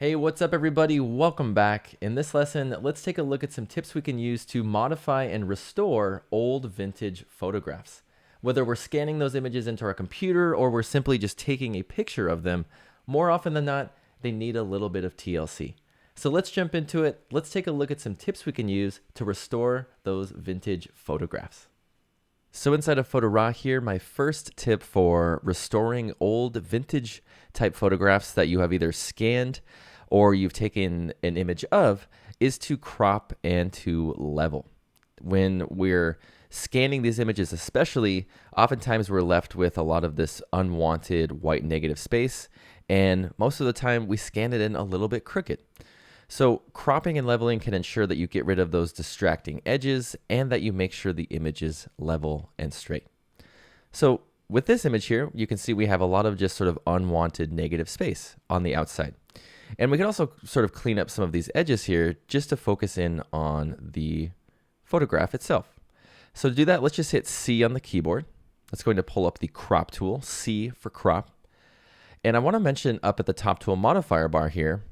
Hey, what's up everybody? Welcome back. In this lesson, let's take a look at some tips we can use to modify and restore old vintage photographs. Whether we're scanning those images into our computer or we're simply just taking a picture of them, more often than not, they need a little bit of TLC. So let's jump into it. Let's take a look at some tips we can use to restore those vintage photographs. So inside of Photo Raw here, my first tip for restoring old vintage type photographs that you have either scanned or you've taken an image of is to crop and to level. When we're scanning these images especially, oftentimes we're left with a lot of this unwanted white negative space, and most of the time we scan it in a little bit crooked. So cropping and leveling can ensure that you get rid of those distracting edges and that you make sure the image is level and straight. So with this image here, you can see we have a lot of just sort of unwanted negative space on the outside. And we can also sort of clean up some of these edges here just to focus in on the photograph itself. So to do that, let's just hit C on the keyboard. That's going to pull up the crop tool, C for crop. And I want to mention up at the top tool modifier bar here,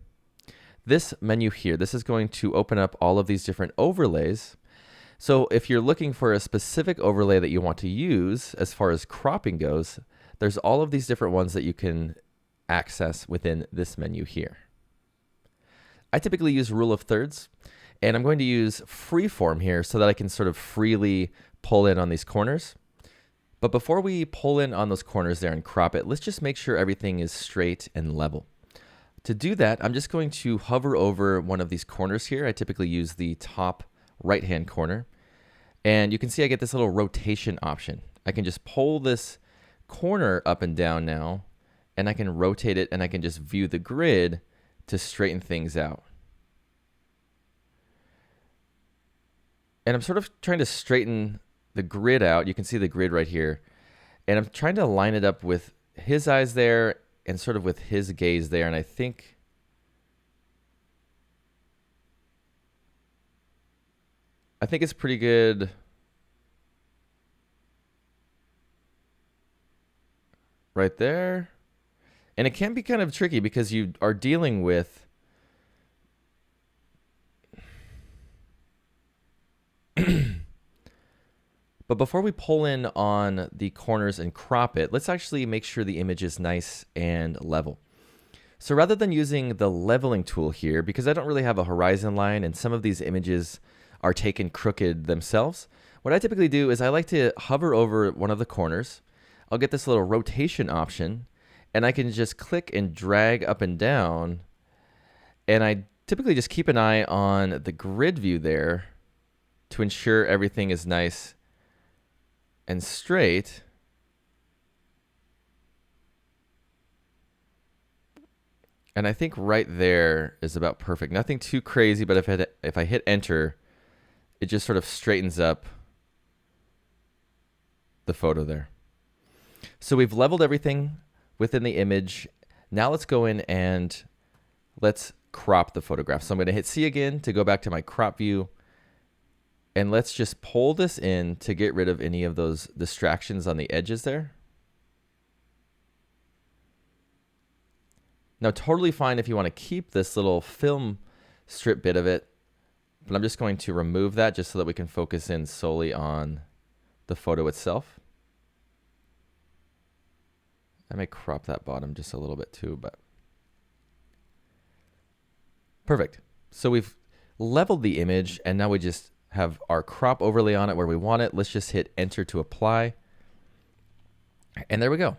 this menu here, this is going to open up all of these different overlays. So if you're looking for a specific overlay that you want to use as far as cropping goes, there's all of these different ones that you can access within this menu here. I typically use rule of thirds, and I'm going to use freeform here so that I can sort of freely pull in on these corners. But before we pull in on those corners there and crop it, let's just make sure everything is straight and level. To do that, I'm just going to hover over one of these corners here. I typically use the top right-hand corner. And you can see I get this little rotation option. I can just pull this corner up and down now, and I can rotate it, and I can just view the grid to straighten things out. And I'm sort of trying to straighten the grid out. You can see the grid right here. And I'm trying to line it up with his eyes there and sort of with his gaze there. And I think it's pretty good. Right there. And it can be kind of tricky because you are dealing with But before we pull in on the corners and crop it, let's actually make sure the image is nice and level. So rather than using the leveling tool here, because I don't really have a horizon line and some of these images are taken crooked themselves, what I typically do is I like to hover over one of the corners. I'll get this little rotation option, and I can just click and drag up and down, and I typically just keep an eye on the grid view there to ensure everything is nice and straight. And I think right there is about perfect. Nothing too crazy, but if I hit enter, it just sort of straightens up the photo there. So we've leveled everything within the image. Now let's go in and let's crop the photograph. So I'm going to hit C again to go back to my crop view. And let's just pull this in to get rid of any of those distractions on the edges there. Now, totally fine if you want to keep this little film strip bit of it, but I'm just going to remove that just so that we can focus in solely on the photo itself. I may crop that bottom just a little bit too, but perfect. So we've leveled the image, and now we just have our crop overlay on it where we want it. Let's just hit enter to apply. And there we go.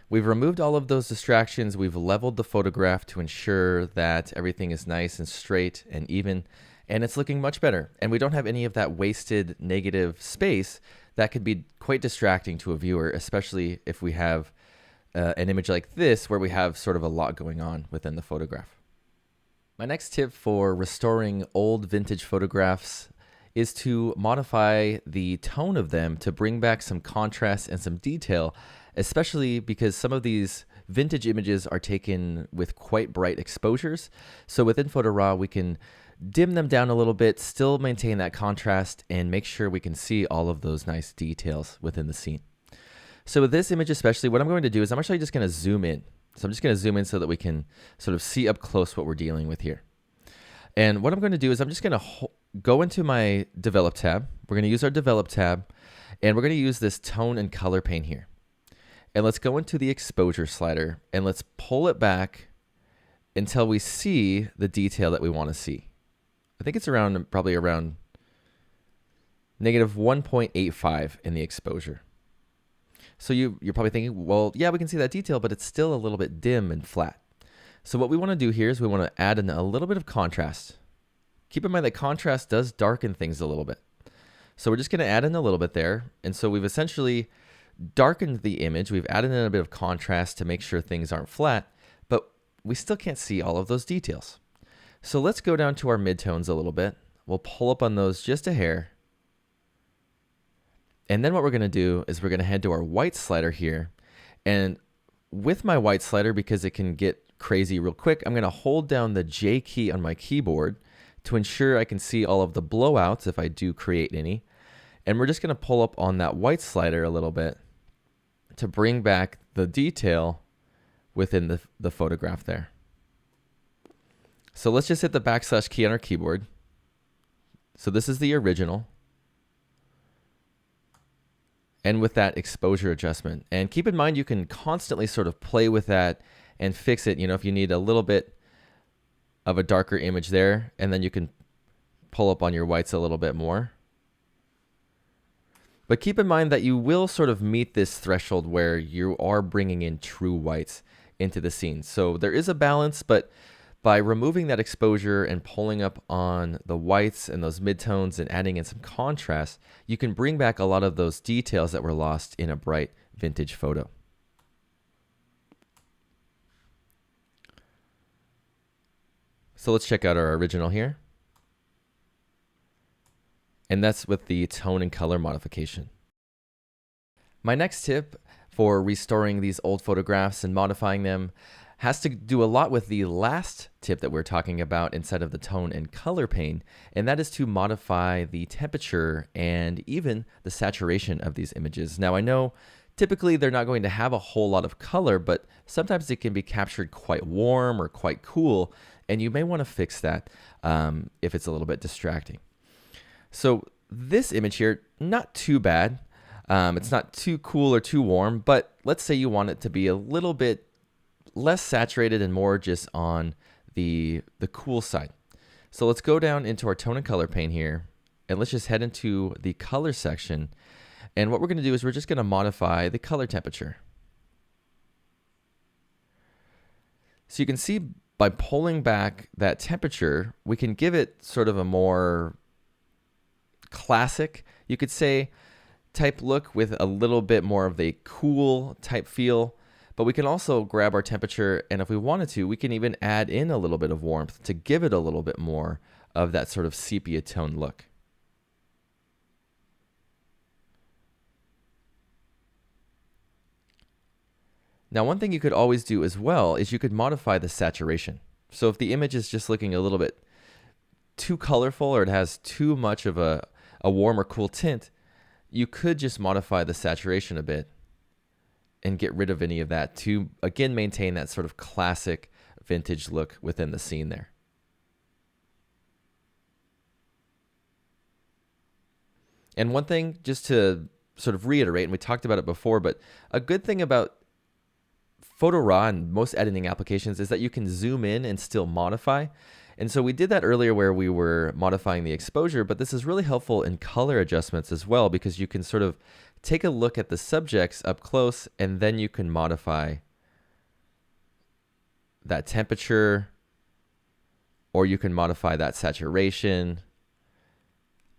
We've removed all of those distractions. We've leveled the photograph to ensure that everything is nice and straight and even, and it's looking much better. And we don't have any of that wasted negative space that could be quite distracting to a viewer, especially if we have an image like this where we have sort of a lot going on within the photograph. My next tip for restoring old vintage photographs is to modify the tone of them to bring back some contrast and some detail, especially because some of these vintage images are taken with quite bright exposures. So within Photo Raw, we can dim them down a little bit, still maintain that contrast, and make sure we can see all of those nice details within the scene. So with this image especially, what I'm going to do is I'm actually just going to zoom in. So I'm just going to zoom in so that we can sort of see up close what we're dealing with here. And what I'm going to do is I'm just going to go into my Develop tab. We're going to use our Develop tab, and we're going to use this Tone and Color pane here. And let's go into the Exposure slider, and let's pull it back until we see the detail that we want to see. I think it's probably around -1.85 in the exposure. So you're probably thinking, well, yeah, we can see that detail, but it's still a little bit dim and flat. So what we want to do here is we want to add in a little bit of contrast. Keep in mind that contrast does darken things a little bit. So we're just going to add in a little bit there. And so we've essentially darkened the image. We've added in a bit of contrast to make sure things aren't flat, but we still can't see all of those details. So let's go down to our midtones a little bit. We'll pull up on those just a hair. And then what we're going to do is we're going to head to our white slider here. And with my white slider, because it can get crazy real quick, I'm going to hold down the J key on my keyboard to ensure I can see all of the blowouts if I do create any. And we're just going to pull up on that white slider a little bit to bring back the detail within the photograph there. So let's just hit the backslash key on our keyboard. So this is the original. And with that exposure adjustment. And keep in mind, you can constantly sort of play with that and fix it. You know, if you need a little bit of a darker image there, and then you can pull up on your whites a little bit more. But keep in mind that you will sort of meet this threshold where you are bringing in true whites into the scene. So there is a balance, but by removing that exposure and pulling up on the whites and those midtones and adding in some contrast, you can bring back a lot of those details that were lost in a bright vintage photo. So let's check out our original here. And that's with the tone and color modification. My next tip for restoring these old photographs and modifying them has to do a lot with the last tip that we're talking about inside of the tone and color pane, and that is to modify the temperature and even the saturation of these images. Now I know typically they're not going to have a whole lot of color, but sometimes it can be captured quite warm or quite cool, and you may want to fix that if it's a little bit distracting. So this image here, not too bad. It's not too cool or too warm, but let's say you want it to be a little bit less saturated and more just on the cool side. So let's go down into our tone and color pane here, and let's just head into the color section. And what we're going to do is we're just going to modify the color temperature. So you can see by pulling back that temperature, we can give it sort of a more classic, you could say, type look with a little bit more of the cool type feel. But we can also grab our temperature, and if we wanted to, we can even add in a little bit of warmth to give it a little bit more of that sort of sepia tone look. Now, one thing you could always do as well is you could modify the saturation. So if the image is just looking a little bit too colorful or it has too much of a warm or cool tint, you could just modify the saturation a bit and get rid of any of that to, again, maintain that sort of classic vintage look within the scene there. And one thing, just to sort of reiterate, and we talked about it before, but a good thing about Photo Raw and most editing applications is that you can zoom in and still modify. And so we did that earlier where we were modifying the exposure, but this is really helpful in color adjustments as well, because you can sort of take a look at the subjects up close, and then you can modify that temperature, or you can modify that saturation,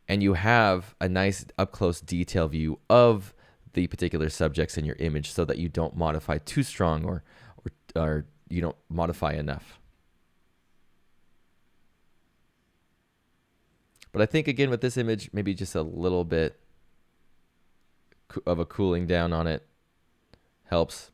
and you have a nice up close detail view of the particular subjects in your image so that you don't modify too strong or you don't modify enough. But I think, again, with this image, maybe just a little bit of a cooling down on it helps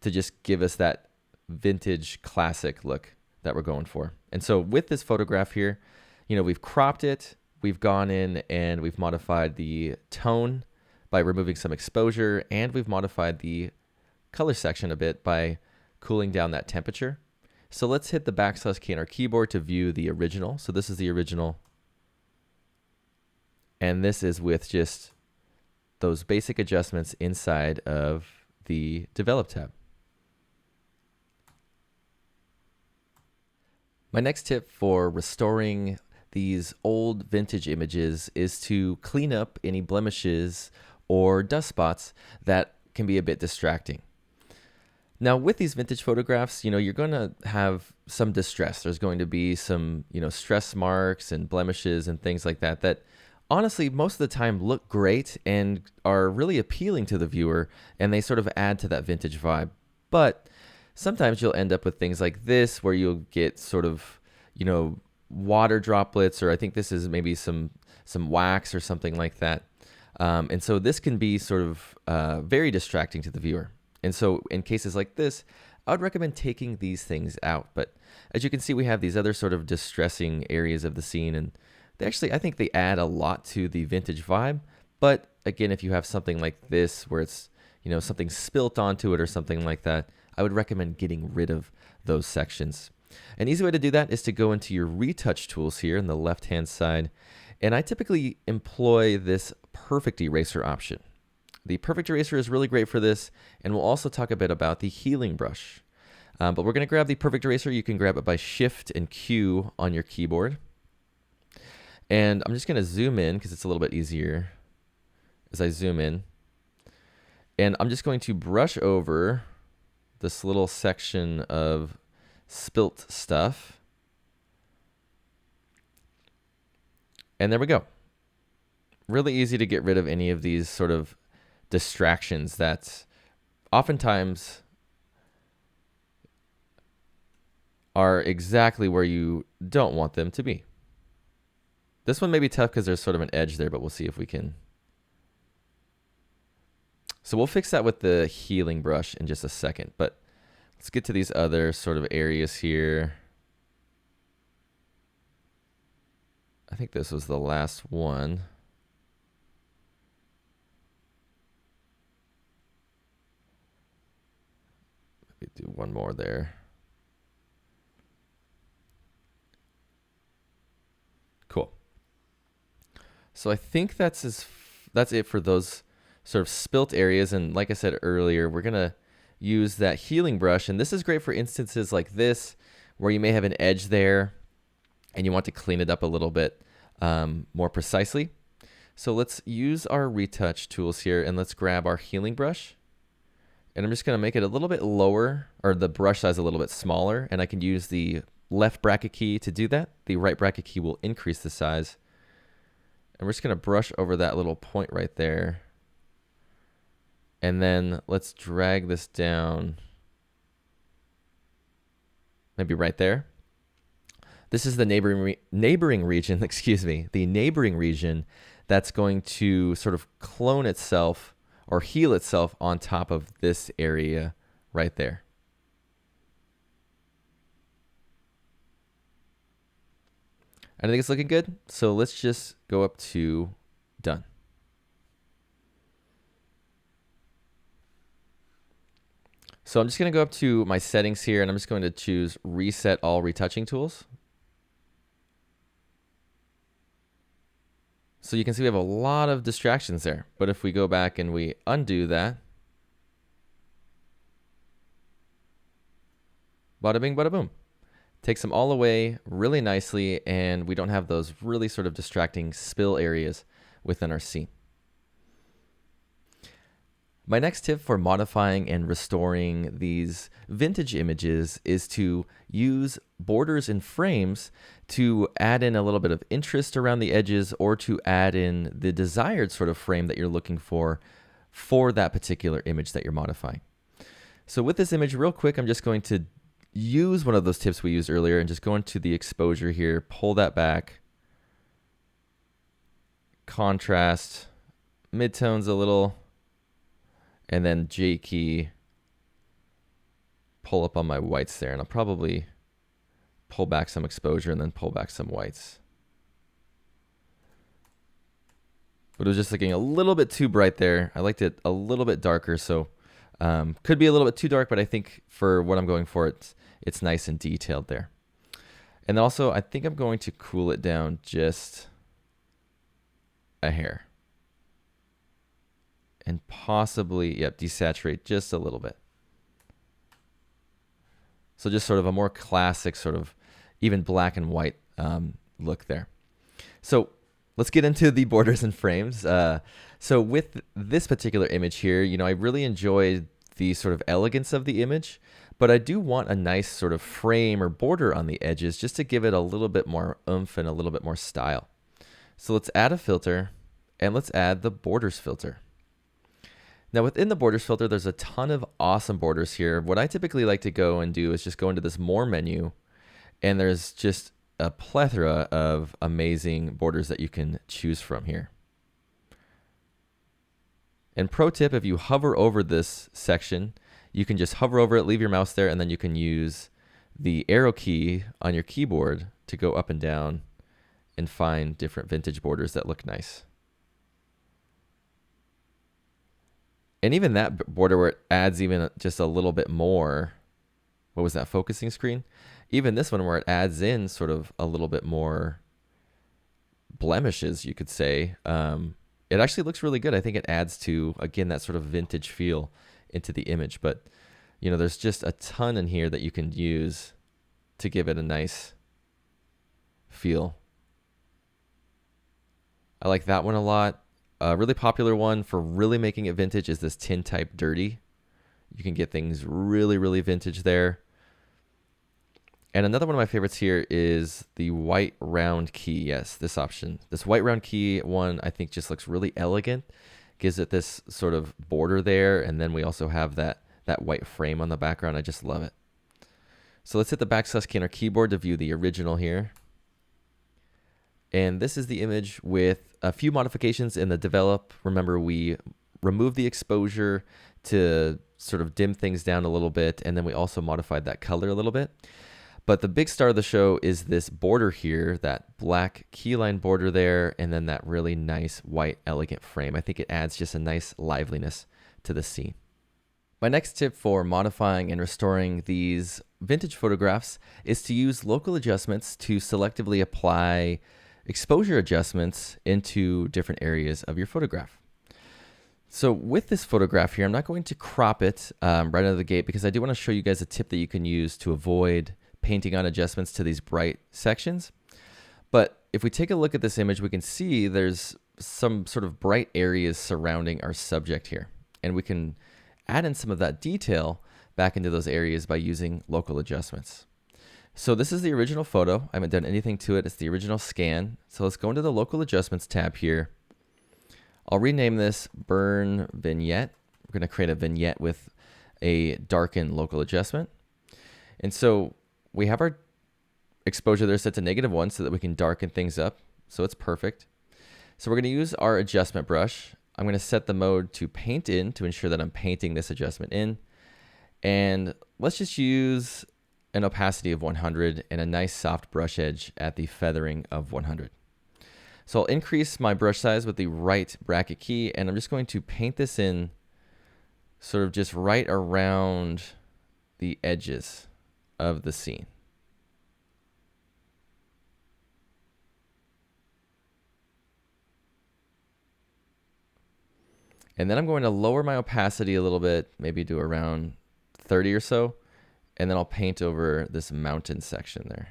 to just give us that vintage classic look that we're going for. And so with this photograph here, you know, we've cropped it, we've gone in and we've modified the tone by removing some exposure, and we've modified the color section a bit by cooling down that temperature. So let's hit the backslash key on our keyboard to view the original. So this is the original. And this is with just those basic adjustments inside of the Develop tab. My next tip for restoring these old vintage images is to clean up any blemishes or dust spots that can be a bit distracting. Now, with these vintage photographs, you're going to have some distress. There's going to be some, stress marks and blemishes and things like that that honestly, most of the time look great and are really appealing to the viewer, and they sort of add to that vintage vibe. But sometimes you'll end up with things like this where you'll get sort of, water droplets, or I think this is maybe some wax or something like that. And so this can be sort of very distracting to the viewer. And so in cases like this, I would recommend taking these things out. But as you can see, we have these other sort of distressing areas of the scene, and I think they add a lot to the vintage vibe. But again, if you have something like this where it's, something spilt onto it or something like that, I would recommend getting rid of those sections. An easy way to do that is to go into your retouch tools here in the left-hand side. And I typically employ this perfect eraser option. The perfect eraser is really great for this, and we'll also talk a bit about the healing brush. But we're going to grab the perfect eraser. You can grab it by Shift and Q on your keyboard. And I'm just going to zoom in because it's a little bit easier as I zoom in. And I'm just going to brush over this little section of spilt stuff. And there we go. Really easy to get rid of any of these sort of distractions that oftentimes are exactly where you don't want them to be. This one may be tough because there's sort of an edge there, but we'll see if we can. So we'll fix that with the healing brush in just a second, but let's get to these other sort of areas here. I think this was the last one. Maybe do one more there. Cool. So I think that's it for those sort of spilt areas. And like I said earlier, we're going to use that healing brush. And this is great for instances like this, where you may have an edge there and you want to clean it up a little bit more precisely. So let's use our retouch tools here, and let's grab our healing brush. And I'm just going to make it a little bit lower, or the brush size a little bit smaller. And I can use the left bracket key to do that. The right bracket key will increase the size. And we're just going to brush over that little point right there. And then let's drag this down, maybe right there. This is the neighboring region, excuse me, the neighboring region that's going to sort of clone itself or heal itself on top of this area right there. I think it's looking good. So let's just go up to done. So I'm just going to go up to my settings here, and I'm just going to choose reset all retouching tools. So you can see we have a lot of distractions there. But if we go back and we undo that, bada bing, bada boom. Takes them all away really nicely, and we don't have those really sort of distracting spill areas within our scene. My next tip for modifying and restoring these vintage images is to use borders and frames to add in a little bit of interest around the edges, or to add in the desired sort of frame that you're looking for that particular image that you're modifying. So with this image, real quick, I'm just going to use one of those tips we used earlier and just go into the exposure here, pull that back, contrast, midtones a little, and then J key, pull up on my whites there, and I'll probably pull back some exposure and then pull back some whites. But it was just looking a little bit too bright there. I liked it a little bit darker, so Could be a little bit too dark, but I think for what I'm going for, it's nice and detailed there. And then also, I think I'm going to cool it down just a hair. And possibly, yep, desaturate just a little bit. So just sort of a more classic sort of even black and white look there. So let's get into the borders and frames. So with this particular image here, you know, I really enjoyed the sort of elegance of the image, but I do want a nice sort of frame or border on the edges just to give it a little bit more oomph and a little bit more style. So let's add a filter, and let's add the borders filter. Now within the borders filter, there's a ton of awesome borders here. What I typically like to go and do is just go into this more menu, and there's just a plethora of amazing borders that you can choose from here. And pro tip, if you hover over this section, you can just hover over it, leave your mouse there, and then you can use the arrow key on your keyboard to go up and down and find different vintage borders that look nice. And even that border where it adds even just a little bit more, what was that, focusing screen? Even this one where it adds in sort of a little bit more blemishes, you could say, it actually looks really good. I think it adds to, again, that sort of vintage feel into the image. But, you know, there's just a ton in here that you can use to give it a nice feel. I like that one a lot. A really popular one for really making it vintage is this tintype dirty. You can get things really, really vintage there. And another one of my favorites here is the white round key. Yes, this option. This white round key one I think just looks really elegant. Gives it this sort of border there, and then we also have that white frame on the background. I just love it. So let's hit the backslash key on our keyboard to view the original here. And this is the image with a few modifications in the develop. Remember, we removed the exposure to sort of dim things down a little bit, and then we also modified that color a little bit. But the big star of the show is this border here, that black keyline border there, and then that really nice white elegant frame. I think it adds just a nice liveliness to the scene. My next tip for modifying and restoring these vintage photographs is to use local adjustments to selectively apply exposure adjustments into different areas of your photograph. So with this photograph here, I'm not going to crop it right out of the gate because I do want to show you guys a tip that you can use to avoid painting on adjustments to these bright sections. But if we take a look at this image, we can see there's some sort of bright areas surrounding our subject here. And we can add in some of that detail back into those areas by using local adjustments. So this is the original photo. I haven't done anything to it. It's the original scan. So let's go into the local adjustments tab here. I'll rename this Burn Vignette. We're going to create a vignette with a darken local adjustment. And so we have our exposure there set to -1 so that we can darken things up. So it's perfect. So we're going to use our adjustment brush. I'm going to set the mode to paint in to ensure that I'm painting this adjustment in. And let's just use an opacity of 100 and a nice soft brush edge at the feathering of 100. So I'll increase my brush size with the right bracket key, and I'm just going to paint this in sort of just right around the edges of the scene. And then I'm going to lower my opacity a little bit, maybe do around 30 or so, and then I'll paint over this mountain section there.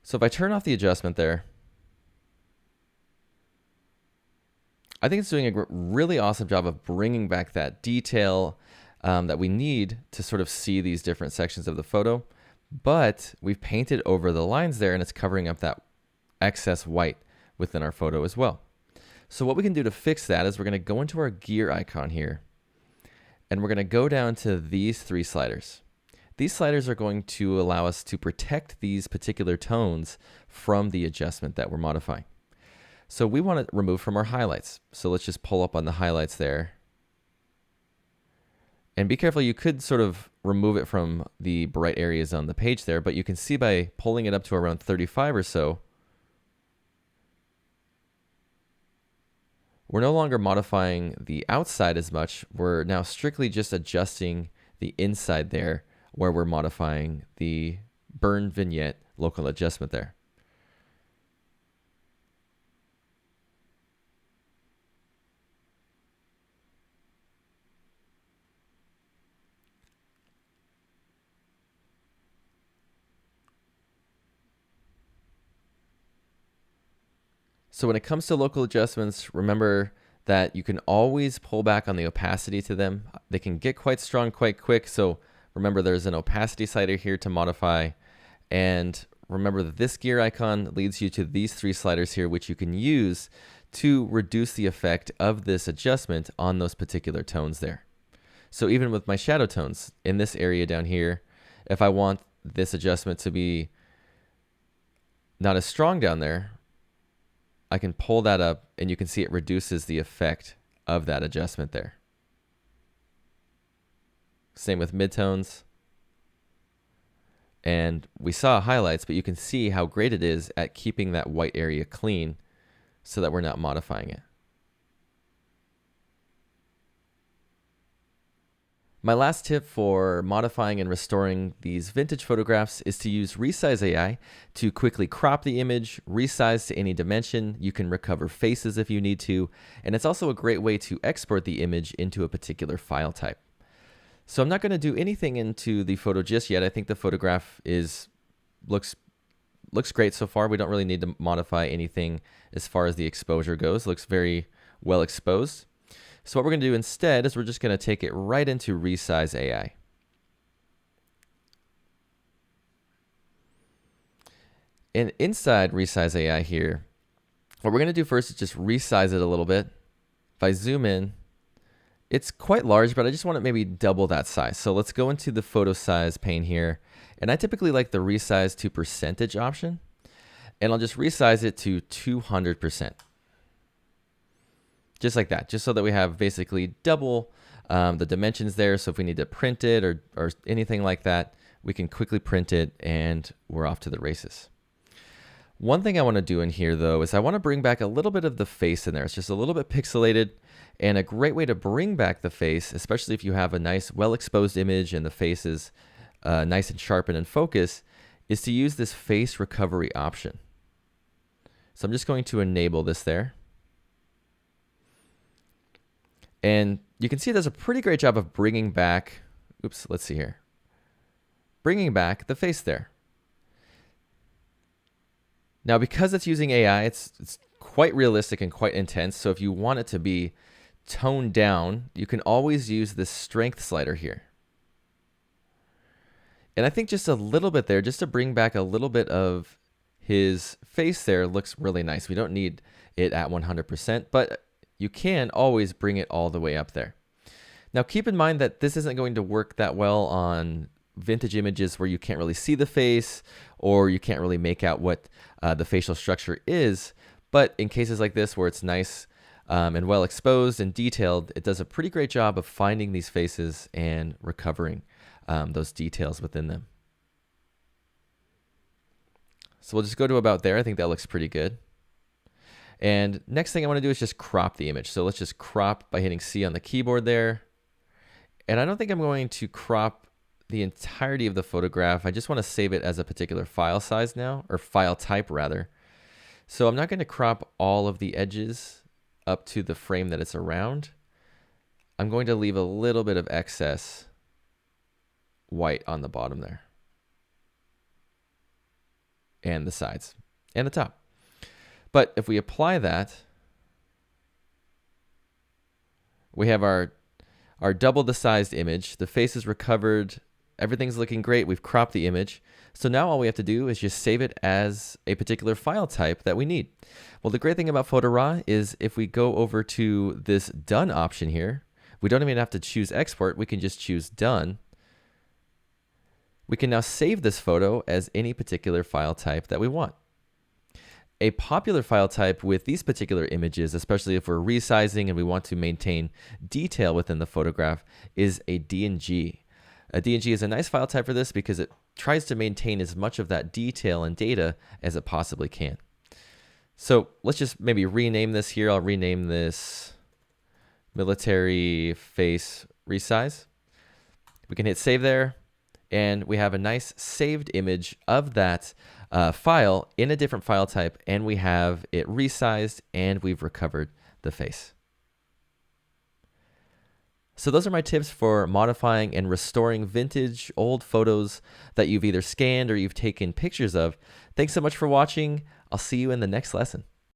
So if I turn off the adjustment there, I think it's doing a really awesome job of bringing back that detail that we need to sort of see these different sections of the photo, but we've painted over the lines there and it's covering up that excess white within our photo as well. So what we can do to fix that is we're going to go into our gear icon here, and we're going to go down to these 3 sliders. These sliders are going to allow us to protect these particular tones from the adjustment that we're modifying. So we want to remove from our highlights. So let's just pull up on the highlights there. And be careful, you could sort of remove it from the bright areas on the page there, but you can see by pulling it up to around 35 or so, we're no longer modifying the outside as much. We're now strictly just adjusting the inside there, where we're modifying the burn vignette local adjustment there. So when it comes to local adjustments, remember that you can always pull back on the opacity to them. They can get quite strong quite quick. So remember, there's an opacity slider here to modify. And remember that this gear icon leads you to these 3 sliders here, which you can use to reduce the effect of this adjustment on those particular tones there. So even with my shadow tones in this area down here, if I want this adjustment to be not as strong down there, I can pull that up and you can see it reduces the effect of that adjustment there. Same with midtones. And we saw highlights, but you can see how great it is at keeping that white area clean so that we're not modifying it. My last tip for modifying and restoring these vintage photographs is to use Resize AI to quickly crop the image, resize to any dimension. You can recover faces if you need to, and it's also a great way to export the image into a particular file type. So I'm not going to do anything into the photo just yet. I think the photograph looks great so far. We don't really need to modify anything as far as the exposure goes. It looks very well exposed. So what we're going to do instead is we're just going to take it right into Resize AI. And inside Resize AI here, what we're going to do first is just resize it a little bit. If I zoom in, it's quite large, but I just want to maybe double that size. So let's go into the photo size pane here. And I typically like the resize to percentage option. And I'll just resize it to 200%. Just like that, just so that we have basically double the dimensions there. So if we need to print it or anything like that, we can quickly print it and we're off to the races. One thing I want to do in here though is I want to bring back a little bit of the face in there. It's just a little bit pixelated, and a great way to bring back the face, especially if you have a nice well exposed image and the face is nice and sharp and in focus, is to use this face recovery option. So I'm just going to enable this there. And you can see it does a pretty great job of bringing back, oops, let's see here, bringing back the face there. Now, because it's using AI, it's quite realistic and quite intense. So if you want it to be toned down, you can always use this strength slider here. And I think just a little bit there, just to bring back a little bit of his face there, looks really nice. We don't need it at 100%, but you can always bring it all the way up there. Now keep in mind that this isn't going to work that well on vintage images where you can't really see the face or you can't really make out what the facial structure is. But in cases like this where it's nice and well exposed and detailed, it does a pretty great job of finding these faces and recovering those details within them. So we'll just go to about there. I think that looks pretty good. And next thing I want to do is just crop the image. So let's just crop by hitting C on the keyboard there. And I don't think I'm going to crop the entirety of the photograph. I just want to save it as a particular file size now, or file type rather. So I'm not going to crop all of the edges up to the frame that it's around. I'm going to leave a little bit of excess white on the bottom there. And the sides and the top. But if we apply that, we have our double the sized image. The face is recovered. Everything's looking great. We've cropped the image. So now all we have to do is just save it as a particular file type that we need. Well, the great thing about Photo Raw is if we go over to this done option here, we don't even have to choose export. We can just choose done. We can now save this photo as any particular file type that we want. A popular file type with these particular images, especially if we're resizing and we want to maintain detail within the photograph, is a DNG. A DNG is a nice file type for this because it tries to maintain as much of that detail and data as it possibly can. So let's just maybe rename this here. I'll rename this military face resize. We can hit save there, and we have a nice saved image of that file in a different file type, and we have it resized, and we've recovered the face. So those are my tips for modifying and restoring vintage old photos that you've either scanned or you've taken pictures of. Thanks so much for watching. I'll see you in the next lesson.